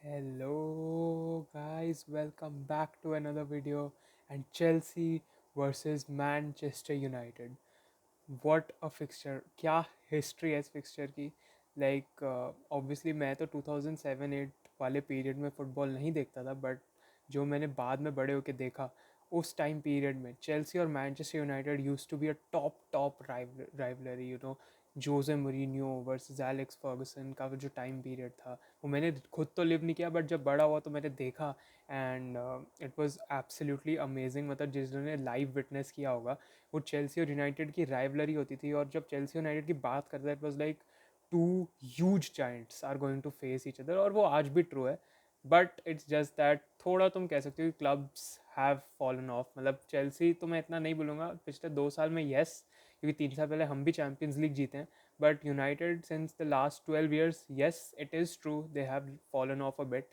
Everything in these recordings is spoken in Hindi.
Hello guys, welcome back to another video and Chelsea versus Manchester United. What a fixture! क्या हिस्ट्री है इस फिक्सचर की. ऑब्वियसली मैं तो 2007-8 वाले पीरियड में फ़ुटबॉल नहीं देखता था, बट जो मैंने बाद में बड़े होके देखा उस टाइम पीरियड में चेल्सी और Manchester United used to be a top rivalry. Jose Mourinho versus Alex Ferguson का जो टाइम पीरियड था वो मैंने खुद तो लिव नहीं किया, बट जब बड़ा हुआ तो मैंने देखा. And it was absolutely amazing. मतलब जिन्होंने लाइव विटनेस किया होगा, वो चेल्सी और यूनाइटेड की राइवलरी होती थी. और जब चेल्सी यूनाइटेड की बात करते हैं, it was like two huge giants are going to face each other. और वो आज भी ट्रू है, बट इट्स जस्ट दैट थोड़ा तुम कह सकते हो कि क्लब्स हैव फॉलन ऑफ. मतलब चेल्सी तो मैं इतना नहीं बोलूँगा, पिछले 2 साल में येस, क्योंकि 3 साल पहले हम भी चैम्पियंस लीग जीते हैं. But United since the last 12 years, yes it is true, they have fallen of a bit.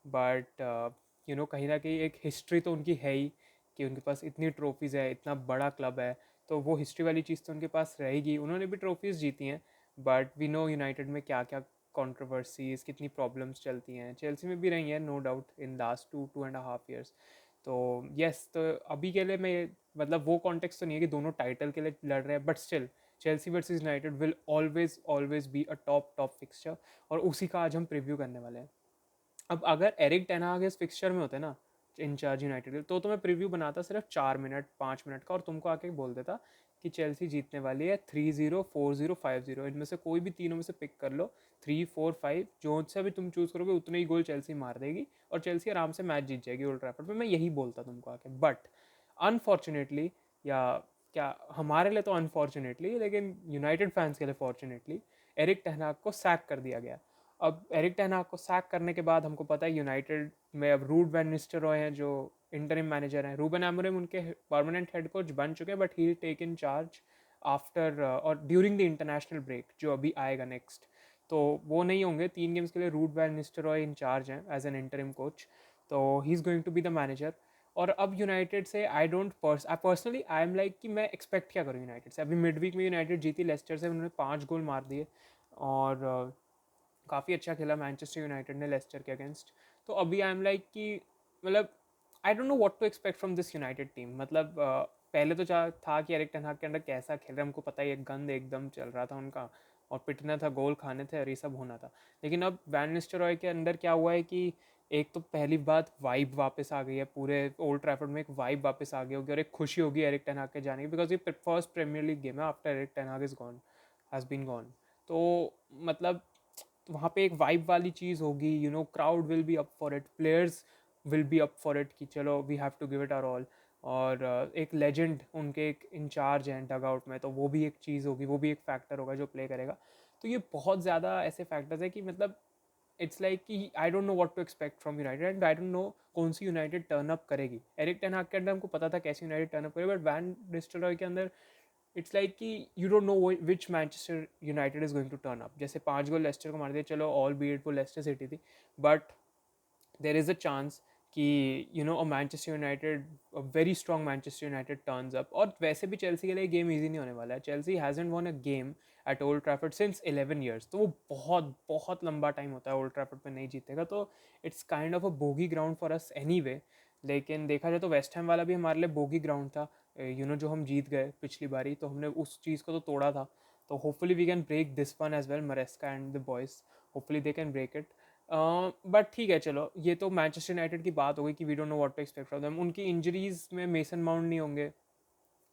But कहीं ना कहीं एक हिस्ट्री तो उनकी है ही, कि उनके पास इतनी ट्रॉफीज़ है, इतना बड़ा क्लब है, तो वो हिस्ट्री वाली चीज़ तो उनके पास रहेगी. उन्होंने भी ट्रॉफीज़ जीती हैं, बट वी नो यूनाइटेड में क्या क्या कंट्रोवर्सीज, कितनी प्रॉब्लम्स चलती हैं. चेल्सी में भी रही हैं, no doubt, in last 2-2.5 years. तो यस, तो अभी के लिए मैं, मतलब वो कॉन्टेक्स्ट तो नहीं है कि दोनों टाइटल के लिए लड़ रहे हैं, but still Chelsea versus United will always always be a top fixture. और उसी का आज हम प्रीव्यू करने वाले हैं. अब अगर एरिक टेन हाग इस फिक्सचर में होते ना, इंचार्ज यूनाइटेड के, तो मैं प्रीव्यू बनाता सिर्फ 4 मिनट 5 मिनट का, और तुमको आके बोल देता कि चेल्सी जीतने वाली है 3-0 4-0 5-0. इनमें से कोई भी तीनों में से पिक कर लो, 3 4 5, जो से भी तुम चूज़ करोगे उतने ही गोल चेल्सी मार देगी और चेल्सी आराम से मैच जीत जाएगी ओल्ड ट्रैफर्ड पे. मैं यही बोलता तुमको आके. बट अनफॉर्चुनेटली, या क्या, हमारे लिए तो अनफॉर्चुनेटली, लेकिन यूनाइटेड फैंस के लिए फॉर्चुनेटली, एरिक टेन हाग को सैक कर दिया गया. अब एरिक टेन हाग को सैक करने के बाद हमको पता है यूनाइटेड में अब रूड वैन निस्टेलरॉय हैं जो इंटरिम मैनेजर हैं. रूबन एमोरिम उनके परमानेंट हेड कोच बन चुके हैं, but he take in charge after और ड्यूरिंग द इंटरनेशनल ब्रेक जो अभी आएगा नेक्स्ट. तो वो नहीं होंगे 3 गेम्स के लिए. Ruud van Nistelrooy in charge हैं एज एन इंटरिम कोच, तो he is going to be the manager. और अब यूनाइटेड से I personally I am like कि मैं एक्सपेक्ट क्या करूँ यूनाइटेड से. अभी मिड वीक में यूनाइटेड जीती लेस्टर से, उन्होंने 5 गोल मार दिए और काफ़ी अच्छा खेला मैनचेस्टर यूनाइटेड ने लेस्टर के अगेंस्ट. तो अभी आई एम लाइक कि, मतलब I don't know what to expect from this United team. मतलब पहले तो था कि एरिक टेन हाग के अंदर कैसा खेल रहा है हमको पता ही, एक गंद एकदम चल रहा था उनका, और पिटना था, गोल खाने थे और ये सब होना था. लेकिन अब वैन निस्टेलरॉय के अंदर क्या हुआ है कि एक तो पहली बात वाइब वापस आ गई है, पूरे ओल्ड ट्रैफर्ड में एक वाइब वापस आ गई होगी और एक खुशी होगी एरिक टेन हाग के जाने की, बिकॉज ये फर्स्ट प्रीमियर लीग गेम है after Erik ten Hag is gone, has been gone. तो मतलब वहाँ पे एक वाइब वाली चीज़ होगी. Crowd will be up for it, players will be up for it कि चलो we have to give it our all. और एक लेजेंड उनके एक इंचार्ज हैं डग आउट में, तो वो भी एक चीज़ होगी, वो भी एक फैक्टर होगा जो प्ले करेगा. तो ये बहुत ज़्यादा ऐसे फैक्टर्स है कि मतलब इट्स लाइक कि I don't know what to expect from United, and I don't know कौन सी यूनाइटेड टर्न अप करेगी. एरिक टेन हाग के अंदर हमको पता था कैसे यूनाइटेड टर्न अप करेगी, बट वैन निस्टेलरॉय के अंदर इट्स लाइक कि you don't know which Manchester United is going to turn up. जैसे 5 गोल लेस्टर को मार दिया, चलो ऑल बी इट वो लेस्टर सिटी थी, but there is a chance कि अ Manchester United, a very strong Manchester United turns up. और वैसे भी चेल्सी के लिए गेम ईजी नहीं होने वाला है. Chelsea hasn't von a game at old Trafford since 11 years, तो वो बहुत बहुत लंबा टाइम होता है ओल्ड ट्रैफर्ड पे नहीं जीतेगा. तो it's kind of a bogie ground for us any way. लेकिन देखा जाए तो वेस्ट हैम वाला भी हमारे लिए बोगी ग्राउंड था. जो हम जीत गए पिछली बारी, तो हमने उस चीज़ को तो तोड़ा था. तो hopefully we can break this one as well, Maresca and the boys, hopefully they can break it. But ठीक है, चलो ये तो मैनचेस्टर यूनाइटेड की बात हो गई कि we don't know what to expect from them. उनकी इंजरीज में मेसन माउंट नहीं होंगे,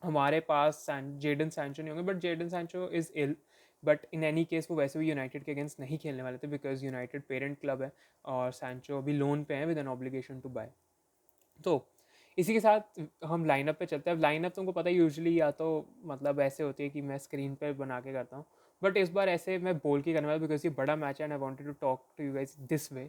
हमारे पास जेडन सैंचो नहीं होंगे, but Jadon Sancho is ill. But in any case वो वैसे भी यूनाइटेड के अगेंस्ट नहीं खेलने वाले थे, बिकॉज यूनाइटेड पेरेंट क्लब है और सैंचो अभी लोन पे हैं with an obligation to buy. तो इसी के साथ हम लाइनअप पे चलते हैं. अब लाइनअप तुमको पता है यूजुअली या तो मतलब ऐसे होती है कि मैं स्क्रीन पे बना के करता हूँ, बट इस बार ऐसे मैं बोल के करने वाला, बिकॉज ये बड़ा मैच है and I wanted to talk to you guys this way.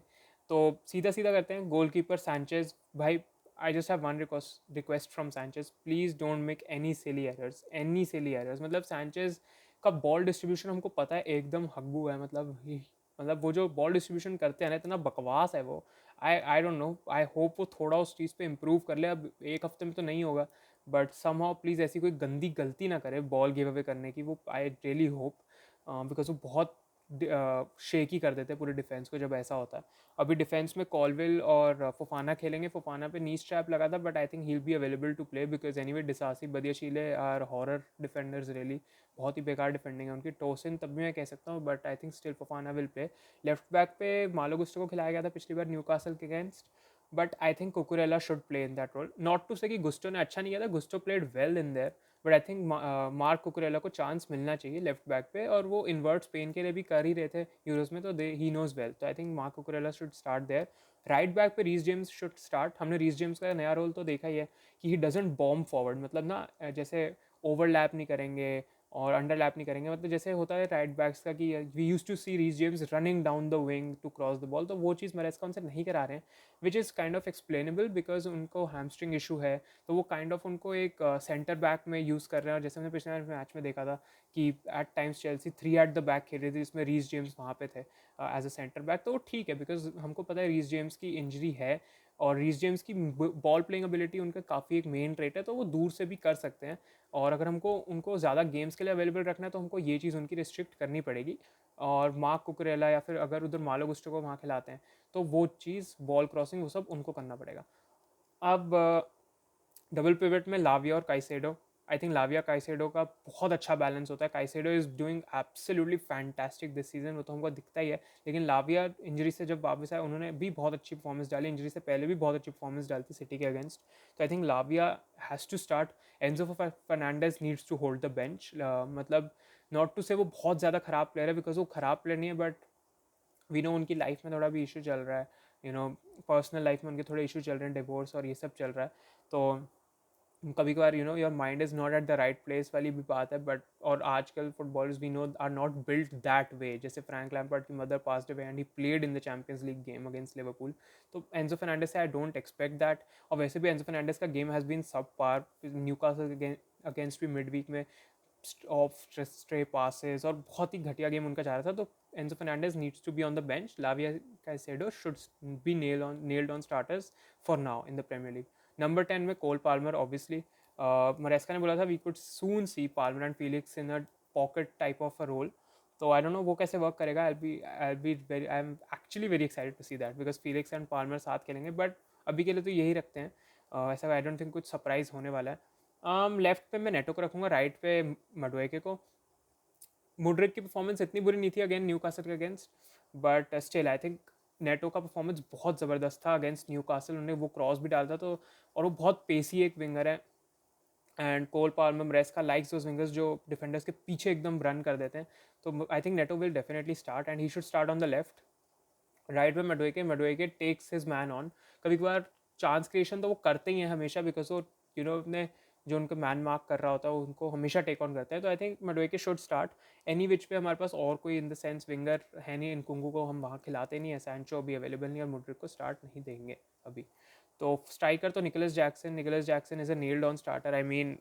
तो सीधा सीधा करते हैं. Goalkeeper Sanchez. भाई, I just have one request from Sanchez, please don't make any silly errors. मतलब सैंचेज का बॉल डिस्ट्रीब्यूशन हमको पता है एकदम हग्गू है. मतलब वो जो बॉल डिस्ट्रीब्यूशन करते हैं ना, इतना बकवास है वो. आई डोंट नो, आई होप वो थोड़ा उस चीज़ पे इम्प्रूव कर ले. अब एक हफ्ते में तो नहीं होगा, बट समहाउ प्लीज़ ऐसी कोई गंदी गलती ना करे बॉल गिव अवे करने की. वो आई रियली होप, बिकॉज वो बहुत शेक ही कर देते हैं पूरे डिफेंस को जब ऐसा होता है. अभी डिफेंस में कॉलविल और फोफाना खेलेंगे. फोफाना पे नी स्ट्रैप लगा था, but I think he will be available to play because anyway Disasi Badiashile are horror defenders really. बहुत ही बेकार डिफेंडिंग है उनकी. टोसिन तब भी मैं कह सकता हूँ, but I think still Fofana will play. Left back पे मालो गुस्टो को खिलाया गया था पिछली बार न्यूकासल के against, but I think Cucurella should play in that role. Not to say कि गुस्टो ने अच्छा नहीं किया था, Gusto played well in there, but I think Marc Cucurella को चांस मिलना चाहिए लेफ्ट बैक पे. और वो इन्वर्ट स्पेन के लिए भी कर ही रहे थे यूरोज में, तो दे ही नोज वेल. तो I think Marc Cucurella should start there. Right back पे रीस जेम्स शुड स्टार्ट. हमने रीस जेम्स का नया रोल तो देखा ही है कि ही डजंट बॉम्ब फॉरवर्ड. मतलब ना जैसे ओवरलैप नहीं करेंगे और अंडरलैप नहीं करेंगे. मतलब जैसे होता है राइट बैक्स का कि we use to see Reece James running down the wing to cross the ball, तो वो चीज़ मरेस्का उनसे नहीं करा रहे हैं, which is kind of explainable because उनको हैमस्ट्रिंग इशू है. तो वो काइंड ऑफ उनको एक सेंटर बैक में यूज़ कर रहे हैं. और जैसे हमने पिछले मैच में देखा था कि at times Chelsea 3 at the back खेल रही थी, जिसमें रीस जेम्स वहाँ पे थे एज अ सेंटर बैक. तो वो ठीक है बिकॉज हमको पता है रीस जेम्स की इंजरी है और रीस जेम्स की बॉल प्लेइंग एबिलिटी उनका काफ़ी एक मेन ट्रेट है, तो वो दूर से भी कर सकते हैं. और अगर हमको उनको ज़्यादा गेम्स के लिए अवेलेबल रखना है तो हमको ये चीज़ उनकी रिस्ट्रिक्ट करनी पड़ेगी. और मार्क कुकरेला या फिर अगर उधर मालो गुस्टो को वहाँ खिलाते हैं तो वो चीज़ बॉल क्रॉसिंग वो सब उनको करना पड़ेगा. अब डबल पिवट में लाविया और काइसेडो. आई थिंक लाविया काइसेडो का बहुत अच्छा बैलेंस होता है. Caicedo is doing absolutely fantastic this season, वो तो हमको दिखता ही है. लेकिन लाविया इंजरी से जब वापस आए उन्होंने भी बहुत अच्छी परफॉर्मेंस डाली. इंजरी से पहले भी बहुत अच्छी परफॉर्मेंस डाली थी सिटी के अगेंस्ट. तो I think Lavia has to start. Enzo Fernandez needs to hold the bench. मतलब नॉट टू से वो बहुत ज़्यादा ख़राब प्लेयर है बिकॉज वो ख़राब प्लेयर नहीं है, बट वी नो उनकी लाइफ में थोड़ा भी इशू चल रहा है. पर्सनल लाइफ में उनके थोड़े इशू चल रहे हैं, डिवोर्स और ये सब चल रहा है. तो कभी कभार your mind is not at the right place वाली भी बात है. बट और आजकल footballers we know are not built that way. जैसे फ्रैंक लैम्पार्ड की mother passed away and he played in the Champions League game against Liverpool. तो एंजो फर्नांडेस से आई डोंट एक्सपेक्ट दैट. और वैसे भी एंजो फर्नांडेस का game has been subpar. Newcastle against भी मिड वीक में ऑफ स्ट्रे पासेस और बहुत ही घटिया गेम उनका जा रहा था. तो Enzo Fernandez needs to be on the bench. Lavia Caicedo should be nailed on starters for now in the Premier League. Number 10 में कोल पाल्मर ऑब्वियसली. मरेस्का ने बोला था we could soon see Palmer and Felix in a pocket type of a role. तो आई डोंट नो वो कैसे वर्क करेगा. I am actually very excited to see that because Felix and Palmer साथ खेलेंगे. बट अभी के लिए तो यही रखते हैं. ऐसा आई डोंट थिंक कुछ सरप्राइज होने वाला है. लेफ्ट पे मैं नेटो को रखूँगा, राइट पे मडुएके को. मुड्रिक की परफॉर्मेंस इतनी बुरी नहीं थी अगेन न्यूकासल के against, but still I think NATO का परफॉर्मेंस बहुत ज़बरदस्त था अगेंस्ट न्यूकासल. उन्होंने वो क्रॉस भी डाला था. तो और वो बहुत पेसी एक विंगर है. And Cole Palmer Maresca likes those wingers जो डिफेंडर्स के पीछे एकदम रन कर देते हैं. तो I think Neto will definitely start and he should start on the left. Right में Madueke takes his man on. कभी कभार चांस क्रिएशन तो वो करते ही हैं हमेशा बिकॉज वो अपने जो उनको मैन मार्क कर रहा होता है उनको हमेशा टेक ऑन करते हैं. तो I think Madueke should start. Any which पे हमारे पास और कोई इन द सेंस विंगर है नहीं. इनकुंगू को हम वहाँ खिलाते नहीं है. सैंचो अभी अवेलेबल नहीं और मुड्रिक को स्टार्ट नहीं देंगे अभी. तो स्ट्राइकर तो Nicolas Jackson is a nailed on starter. I mean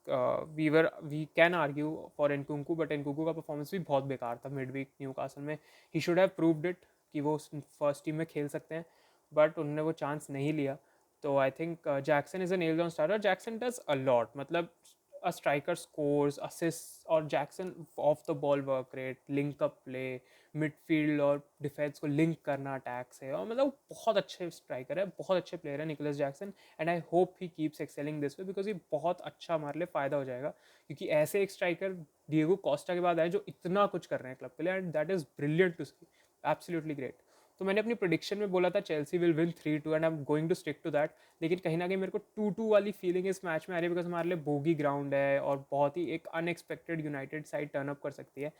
we can argue for Nkunku, but Nkunku का परफॉर्मेंस भी बहुत बेकार था मिड वीक न्यूकासल में. He should have proved it कि वो फर्स्ट टीम में खेल सकते हैं, बट उन्होंने वो चांस नहीं लिया. तो I think Jackson is a nailed on starter. Jackson does a lot. मतलब अ स्ट्राइकर स्कोर्स असिस्ट और Jackson of the ball work rate, link up play, midfield और डिफेंस को लिंक करना अटैक से, और मतलब बहुत अच्छे स्ट्राइकर है, बहुत अच्छे प्लेयर है Nicholas Jackson. And I hope he keeps excelling this way because ये बहुत अच्छा हमारे लिए फ़ायदा हो जाएगा. क्योंकि ऐसे एक स्ट्राइकर डिएगो कोस्टा के बाद आए जो इतना कुछ कर रहे हैं क्लब के लिए, and that is brilliant to see. Absolutely great. तो मैंने अपनी प्रोडिक्शन में बोला था Chelsea will win 3-2 and I am going to stick to that. लेकिन कहीं ना कहीं मेरे को 2-2 वाली फीलिंग इस मैच में आ रही है बिकॉज हमारे लिए बोगी ग्राउंड है और बहुत ही एक unexpected United side turn up कर सकती है.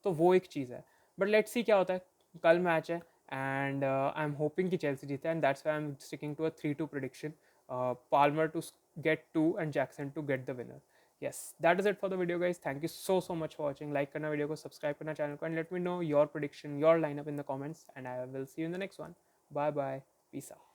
तो वो एक चीज़ है. बट लेट्स सी क्या होता है. कल मैच है एंड आई एम होपिंग कि चेल्सी जीते and that's why I am sticking to a 3-2 prediction. Palmer to get 2 and Jackson to get the winner. Yes, that is it for the video guys. Thank you so much for watching. Like करना वीडियो को, सब्सक्राइब करना चैनल को, and let me know your prediction, your lineup in the comments, and I will see you in the next one. Bye bye. Peace out.